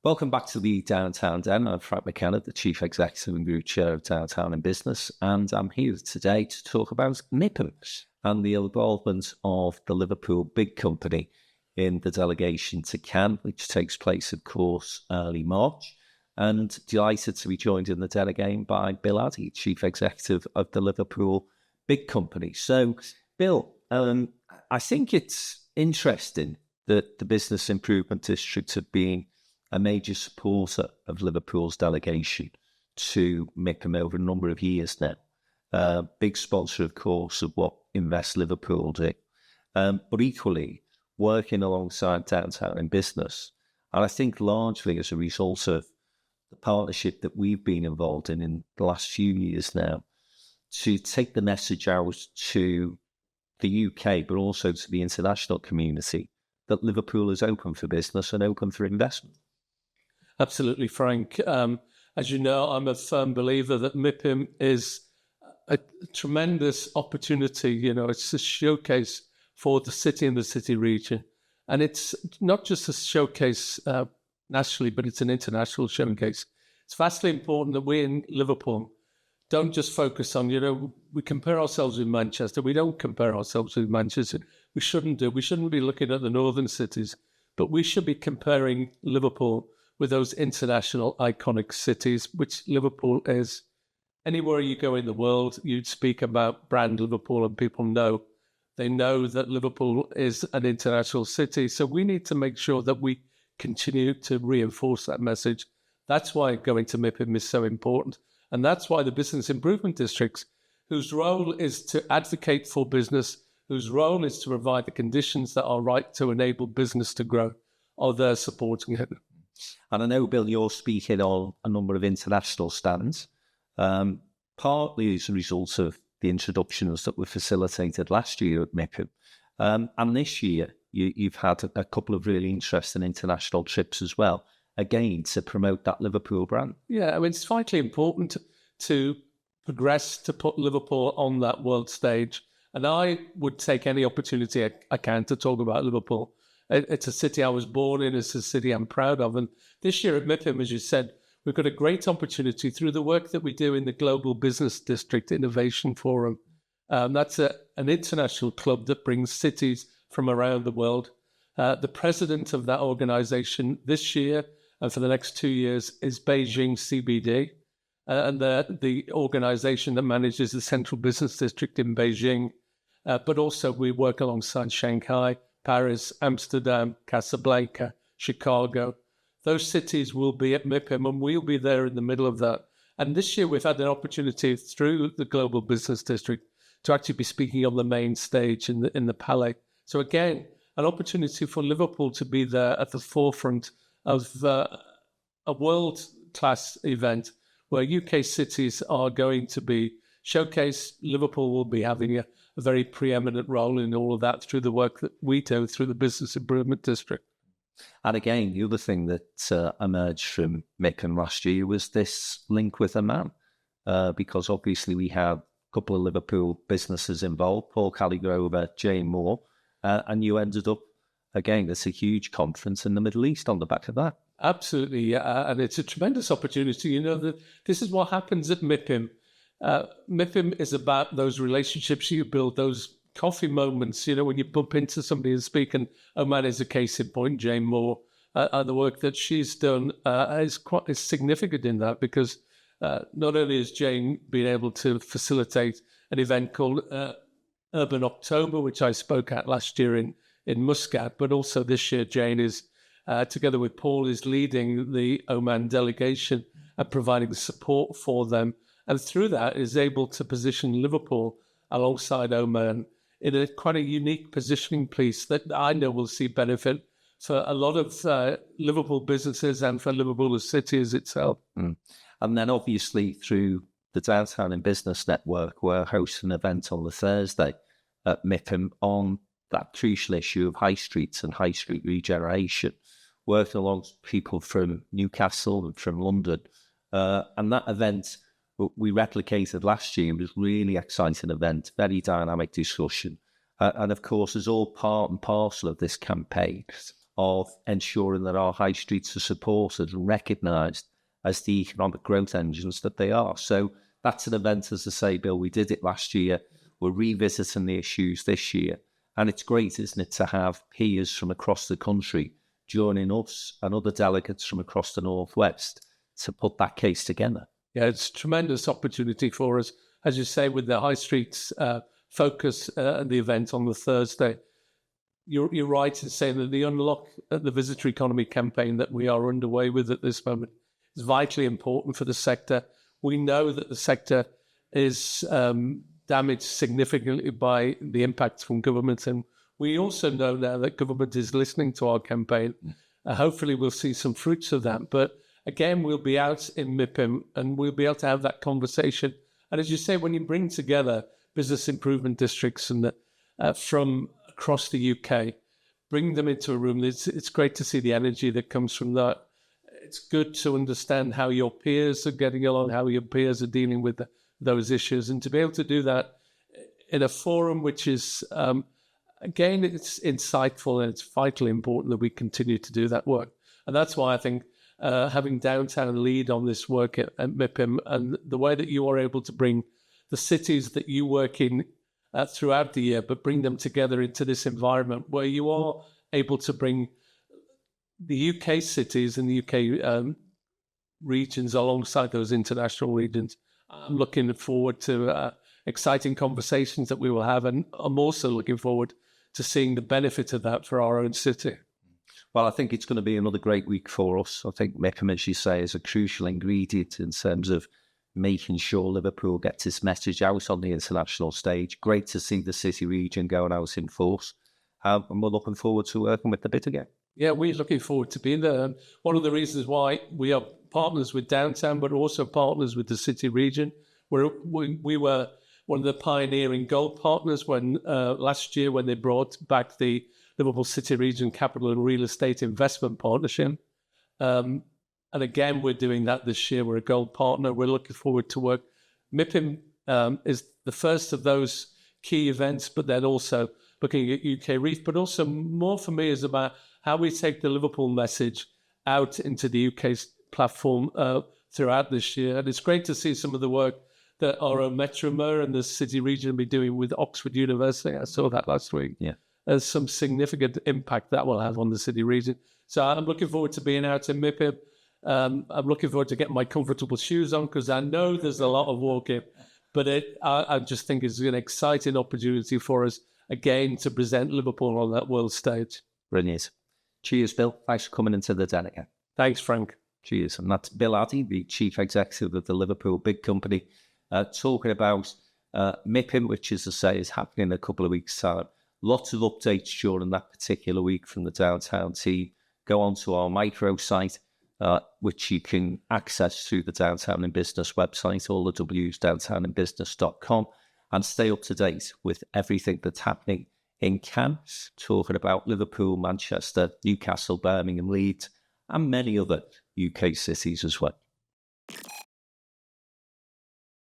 Welcome back to the Downtown Den. I'm Frank McKenna, the Chief Executive and Group Chair of Downtown in Business, and I'm here today to talk about MIPIM and the involvement of the Liverpool Big Company in the delegation to Cannes, which takes place, of course, early March. And delighted to be joined in the den again by Bill Addy, Chief Executive of the Liverpool Big Company. So, Bill, I think it's interesting that the Business Improvement District have been a major supporter of Liverpool's delegation to MIPIM over a number of years now. Big sponsor, of course, of what Invest Liverpool do. But equally, working alongside Downtown in Business. And I think largely as a result of the partnership that we've been involved in the last few years now, to take the message out to the UK, but also to the international community, that Liverpool is open for business and open for investment. Absolutely, Frank. As you know, I'm a firm believer that MIPIM is a tremendous opportunity. You know, it's a showcase for the city and the city region. And it's not just a showcase nationally, but it's an international showcase. It's vastly important that we in Liverpool don't just focus on, we compare ourselves with Manchester. We don't compare ourselves with Manchester. We shouldn't do. We shouldn't be looking at the northern cities, but we should be comparing Liverpool with those international iconic cities, which Liverpool is. Anywhere you go in the world, you'd speak about brand Liverpool and people know. They know that Liverpool is an international city. So we need to make sure that we continue to reinforce that message. That's why going to MIPIM is so important. And that's why the Business Improvement Districts, whose role is to advocate for business, whose role is to provide the conditions that are right to enable business to grow, are there supporting it. And I know, Bill, you're speaking on a number of international stands, partly as a result of the introductions that were facilitated last year at MIPIM. And this year, you've had a couple of really interesting international trips as well, again, to promote that Liverpool brand. Yeah, I mean, it's vitally important to progress, to put Liverpool on that world stage. And I would take any opportunity I can to talk about Liverpool. It's a city I was born in. It's a city I'm proud of. And this year at MIPIM, as you said, we've got a great opportunity through the work that we do in the Global Business District Innovation Forum. That's an international club that brings cities from around the world. The president of that organization this year and for the next 2 years is Beijing CBD. And the organization that manages the Central Business District in Beijing. But also we work alongside Shanghai, Paris, Amsterdam, Casablanca, Chicago. Those cities will be at MIPIM and we'll be there in the middle of that. And this year we've had an opportunity through the Global Business District to actually be speaking on the main stage in the Palais. So again, an opportunity for Liverpool to be there at the forefront of a world-class event where UK cities are going to be showcased. Liverpool will be having a very preeminent role in all of that through the work that we do through the Business Improvement District. And again, the other thing that emerged from MIPIM last year was this link with Oman, because obviously we had a couple of Liverpool businesses involved, Paul Caligrover, Jane Moore, and you ended up, again, it's a huge conference in the Middle East on the back of that. Absolutely, yeah. And it's a tremendous opportunity. That this is what happens at MIPIM. MIPIM is about those relationships you build, those coffee moments, when you bump into somebody and speak. And Oman is a case in point. Jane Moore, the work that she's done is significant in that because not only has Jane been able to facilitate an event called Urban October, which I spoke at last year in Muscat, but also this year Jane is, together with Paul, is leading the Oman delegation and providing support for them. And through that is able to position Liverpool alongside Oman in quite a unique positioning piece that I know will see benefit for a lot of Liverpool businesses and for Liverpool as city as itself. And then obviously through the Downtown in Business Network, we're hosting an event on the Thursday at MIPIM on that crucial issue of high streets and high street regeneration, working along people from Newcastle and from London. And that event we replicated last year. It was a really exciting event, very dynamic discussion. And of course, as all part and parcel of this campaign, of ensuring that our high streets are supported and recognised as the economic growth engines that they are. So that's an event, as I say, Bill, we did it last year. We're revisiting the issues this year. And it's great, isn't it, to have peers from across the country joining us and other delegates from across the Northwest to put that case together. Yeah, it's a tremendous opportunity for us. As you say, with the High Streets focus and the event on the Thursday, you're right in saying that the Unlock the Visitor Economy campaign that we are underway with at this moment is vitally important for the sector. We know that the sector is damaged significantly by the impacts from government, and we also know now that government is listening to our campaign. Hopefully we'll see some fruits of that. But again, we'll be out in MIPIM and we'll be able to have that conversation. And as you say, when you bring together business improvement districts and from across the UK, bring them into a room, it's great to see the energy that comes from that. It's good to understand how your peers are getting along, how your peers are dealing with those issues, and to be able to do that in a forum which is, again, it's insightful, and it's vitally important that we continue to do that work. And that's why I think having Downtown lead on this work at MIPIM, and the way that you are able to bring the cities that you work in throughout the year, but bring them together into this environment where you are able to bring the UK cities and the UK regions alongside those international regions. I'm looking forward to exciting conversations that we will have, and I'm also looking forward to seeing the benefit of that for our own city. Well, I think it's going to be another great week for us. I think MIPIM, as you say, is a crucial ingredient in terms of making sure Liverpool gets its message out on the international stage. Great to see the city region going out in force. And we're looking forward to working with the bit again. Yeah, we're looking forward to being there. And one of the reasons why we are partners with Downtown, but also partners with the city region, where we were one of the pioneering gold partners when last year when they brought back the Liverpool City Region Capital and Real Estate Investment Partnership. And again, we're doing that this year. We're a gold partner. We're looking forward to work. MIPIM is the first of those key events, but then also looking at UK Reef, but also more for me is about how we take the Liverpool message out into the UK platform throughout this year. And it's great to see some of the work that our own Metro Mayor and the city region will be doing with Oxford University. I saw that last week. Yeah. There's some significant impact that will have on the city region. So I'm looking forward to being out in MIPIM. I'm looking forward to getting my comfortable shoes on because I know there's a lot of walking. But I just think it's an exciting opportunity for us, again, to present Liverpool on that world stage. Brilliant. Cheers, Bill. Thanks for coming into the den again. Thanks, Frank. Cheers. And that's Bill Addy, the Chief Executive of the Liverpool Big Company, talking about MIPIM, which, as I say, is happening in a couple of weeks' time. Lots of updates during that particular week from the Downtown team. Go onto our micro-site, which you can access through the Downtown in Business website, all the W's, downtowninbusiness.com, and stay up to date with everything that's happening in Cannes, talking about Liverpool, Manchester, Newcastle, Birmingham, Leeds, and many other UK cities as well.